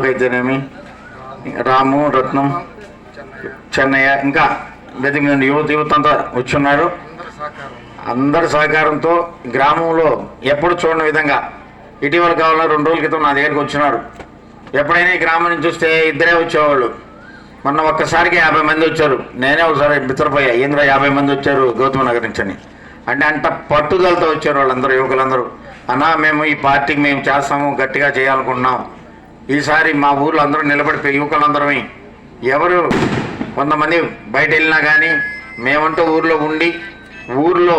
అయితేనేమి రాము, రత్నం, చెన్నయ్య, ఇంకా వెతికి యువత అంతా వచ్చున్నారు. అందరి సహకారంతో గ్రామంలో ఎప్పుడు చూడని విధంగా ఇటీవల కావాలో 2 రోజుల క్రితం నా దగ్గరికి వచ్చినారు. ఎప్పుడైనా ఈ గ్రామం నుంచి చూస్తే ఇద్దరే వచ్చేవాళ్ళు. మొన్న ఒక్కసారికి 50 మంది వచ్చారు. నేనే ఒకసారి మిత్రపోయా, ఏంద్ర 50 మంది వచ్చారు గౌతమ నగర్ నుంచి అని. అంటే అంత పట్టుదలతో వచ్చారు వాళ్ళందరూ, యువకులందరూ. అన్నా మేము ఈ పార్టీకి మేము చేస్తాము, గట్టిగా చేయాలనుకుంటున్నాం. ఈసారి మా ఊర్లో అందరూ నిలబడిపోయి యువకులందరమే, ఎవరు కొంతమంది బయట వెళ్ళినా కానీ మేమంటూ ఊర్లో ఉండి ఊర్లో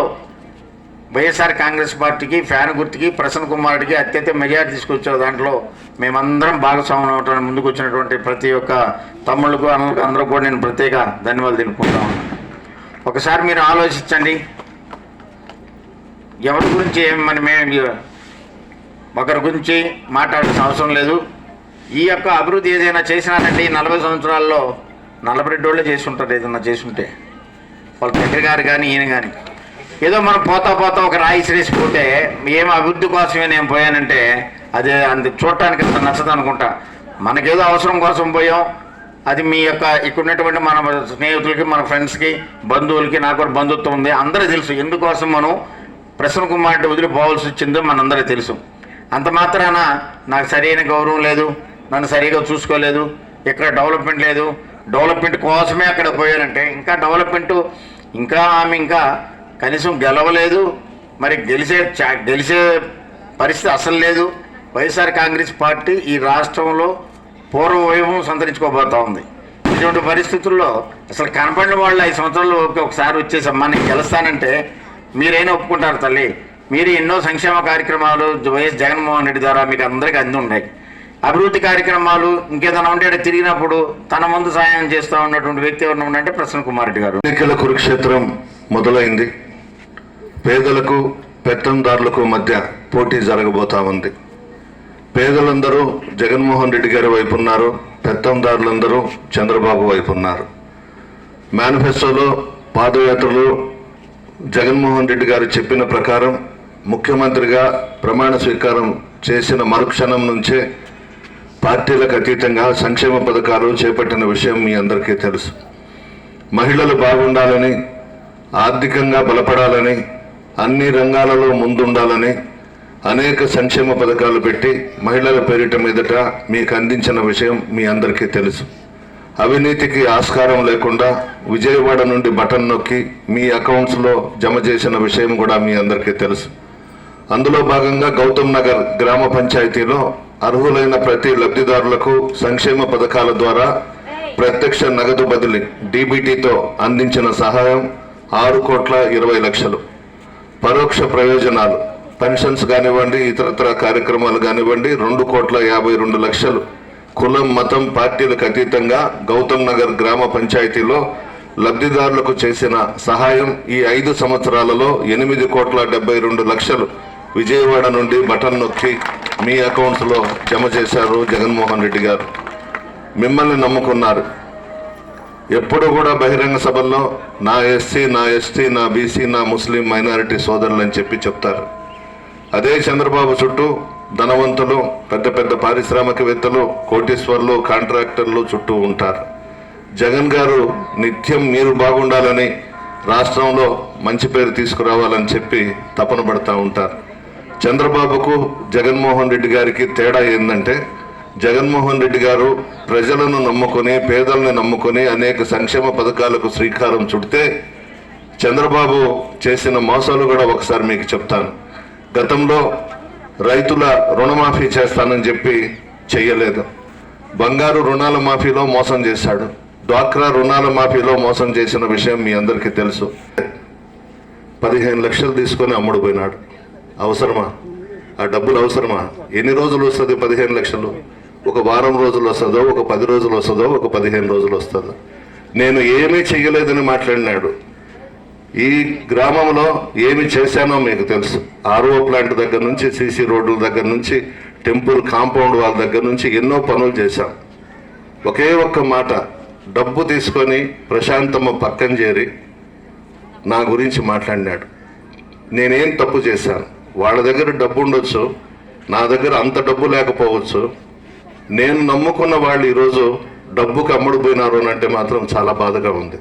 వైఎస్ఆర్ కాంగ్రెస్ పార్టీకి ఫ్యాన్ గుర్తుకి ప్రసన్న కుమార్కి అత్యధిక మెజార్టీ తీసుకొచ్చారు. దాంట్లో మేమందరం భాగస్వామ్యం అవడానికి ముందుకు వచ్చినటువంటి ప్రతి ఒక్క తమ్ముళ్ళకు అందరూ కూడా నేను ప్రత్యేక ధన్యవాదాలు తెలుపుకుంటాను. ఒకసారి మీరు ఆలోచించండి, ఎవరి గురించి మేము ఒకరి గురించి మాట్లాడాల్సిన అవసరం లేదు. ఈ యొక్క అభివృద్ధి ఏదైనా చేసినారంటే 40 సంవత్సరాల్లో 42 వాళ్ళే చేసి ఉంటారు. ఏదన్నా చేసుంటే వాళ్ళ తండ్రి గారు కానీ ఈయన కానీ ఏదో మనం పోతా ఒక రాయి సిరేసిపోతే ఏం అభివృద్ధి కోసమే నేను పోయానంటే అదే అది చూడటానికి అంత నచ్చదు అనుకుంటా. మనకేదో అవసరం కోసం పోయాం. అది మీ యొక్క ఇక్కడ ఉన్నటువంటి మన స్నేహితులకి, మన ఫ్రెండ్స్కి, బంధువులకి, నాకు కూడా బంధుత్వం ఉంది, అందరూ తెలుసు ఎందుకోసం మనం ప్రసన్న కుమార్ వదిలిపోవాల్సి వచ్చిందో మనందరికీ తెలుసు. అంత మాత్రాన నాకు సరైన గౌరవం లేదు, నన్ను సరిగా చూసుకోలేదు, ఎక్కడ డెవలప్మెంట్ లేదు, డెవలప్మెంట్ కోసమే అక్కడ పోయారంటే ఇంకా డెవలప్మెంట్ ఇంకా ఆమె ఇంకా కనీసం గెలవలేదు. మరి గెలిచే పరిస్థితి అసలు లేదు. వైఎస్ఆర్ కాంగ్రెస్ పార్టీ ఈ రాష్ట్రంలో పూర్వ వైభవం సంతరించుకోబోతూ ఉంది. ఇటువంటి పరిస్థితుల్లో అసలు కనపడిన వాళ్ళు 5 సంవత్సరాలు ఒకసారి వచ్చేసమ్మా నేను గెలుస్తానంటే మీరైనా ఒప్పుకుంటారు తల్లి. మీరు ఎన్నో సంక్షేమ కార్యక్రమాలు వైఎస్ జగన్మోహన్ రెడ్డి ద్వారా మీకు అందరికీ అంది ఉన్నాయి. అభివృద్ధి కార్యక్రమాలు ఇంకేదైనా ఉంటే తిరిగినప్పుడు తన ముందు సాయం చేస్తూ ఉన్నటువంటి వ్యక్తి ఎవరైనా ఉండంటే ప్రసన్న కుమార్ రెడ్డి గారు. ఎన్నికల కురుక్షేత్రం మొదలైంది. పేదలకు పెత్తందారులకు మధ్య పోటీ జరగబోతా ఉంది. పేదలందరూ జగన్మోహన్ రెడ్డి గారి వైపు ఉన్నారు, పెత్తందారులందరూ చంద్రబాబు వైపు ఉన్నారు. మేనిఫెస్టోలో పాదయాత్రలో జగన్మోహన్ రెడ్డి గారు చెప్పిన ప్రకారం ముఖ్యమంత్రిగా ప్రమాణ స్వీకారం చేసిన మరుక్షణం నుంచే పార్టీలకు అతీతంగా సంక్షేమ పథకాలు చేపట్టిన విషయం మీ అందరికీ తెలుసు. మహిళలు బాగుండాలని, ఆర్థికంగా బలపడాలని, అన్ని రంగాలలో ముందుండాలని అనేక సంక్షేమ పథకాలు పెట్టి మహిళల పేరిట మీదట మీకు అందించిన విషయం మీ అందరికీ తెలుసు. అవినీతికి ఆస్కారం లేకుండా విజయవాడ నుండి బటన్ నొక్కి మీ అకౌంట్స్లో జమ చేసిన విషయం కూడా మీ అందరికీ తెలుసు. అందులో భాగంగా గౌతమ్ నగర్ గ్రామ పంచాయతీలో అర్హులైన ప్రతి లబ్ధిదారులకు సంక్షేమ పథకాల ద్వారా ప్రత్యక్ష నగదు బదిలీ డీబీటీతో అందించిన సహాయం 6,20,00,000. పరోక్ష ప్రయోజనాలు పెన్షన్స్ కానివ్వండి, ఇతరత్ర కార్యక్రమాలు కానివ్వండి 2,52,00,000. కులం, మతం, పార్టీలకు అతీతంగా గౌతమ్ నగర్ గ్రామ పంచాయతీలో లబ్ధిదారులకు చేసిన సహాయం ఈ 5 సంవత్సరాలలో 8,72,00,000 విజయవాడ నుండి బటన్ నొక్కి మీ అకౌంట్స్లో జమ చేశారు జగన్మోహన్ రెడ్డి గారు. మిమ్మల్ని నమ్ముకున్నారు. ఎప్పుడు కూడా బహిరంగ సభల్లో నా ఎస్సీ, నా ఎస్టీ, నా బీసీ, నా ముస్లిం మైనారిటీ సోదరులు అని చెప్తారు. అదే చంద్రబాబు చుట్టూ ధనవంతులు, పెద్ద పెద్ద పారిశ్రామికవేత్తలు, కోటీశ్వర్లు, కాంట్రాక్టర్లు చుట్టూ ఉంటారు. జగన్ గారు నిత్యం మీరు బాగుండాలని, రాష్ట్రంలో మంచి పేరు తీసుకురావాలని చెప్పి తపన పడుతూ ఉంటారు. చంద్రబాబుకు జగన్మోహన్ రెడ్డి గారికి తేడా ఏంటంటే జగన్మోహన్ రెడ్డి గారు ప్రజలను నమ్ముకొని పేదలను నమ్ముకొని అనేక సంక్షేమ పథకాలకు శ్రీకారం చుడితే చంద్రబాబు చేసిన మోసాలు కూడా ఒకసారి మీకు చెప్తాను. గతంలో రైతుల రుణమాఫీ చేస్తానని చెప్పి చెయ్యలేదు. బంగారు రుణాల మాఫీలో మోసం చేశాడు. డ్వాక్రా రుణాల మాఫీలో మోసం చేసిన విషయం మీ అందరికీ తెలుసు. 15 లక్షలు తీసుకొని అమ్ముడు పోయినాడు. అవసరమా? ఆ డబ్బులు అవసరమా? ఎన్ని రోజులు వస్తుంది 15 లక్షలు? ఒక వారం రోజులు వస్తుందో, ఒక 10 రోజులు వస్తుందో, ఒక 15 రోజులు వస్తుందో? నేను ఏమీ చెయ్యలేదని మాట్లాడినాడు. ఈ గ్రామంలో ఏమి చేశానో మీకు తెలుసు. ఆర్ఓ ప్లాంట్ దగ్గర నుంచి, సీసీ రోడ్ల దగ్గర నుంచి, టెంపుల్ కాంపౌండ్ వాళ్ళ దగ్గర నుంచి ఎన్నో పనులు చేశాం. ఒకే ఒక్క మాట, డబ్బు తీసుకొని ప్రశాంతమ్మ పక్కన చేరి నా గురించి మాట్లాడినాడు. నేనేం తప్పు చేశాను? వాళ్ళ దగ్గర డబ్బు ఉండొచ్చు, నా దగ్గర అంత డబ్బు లేకపోవచ్చు. నేను నమ్ముకున్న వాళ్ళు ఈరోజు డబ్బుకు అమ్ముడుపోయినారు అని అంటే మాత్రం చాలా బాధగా ఉంది.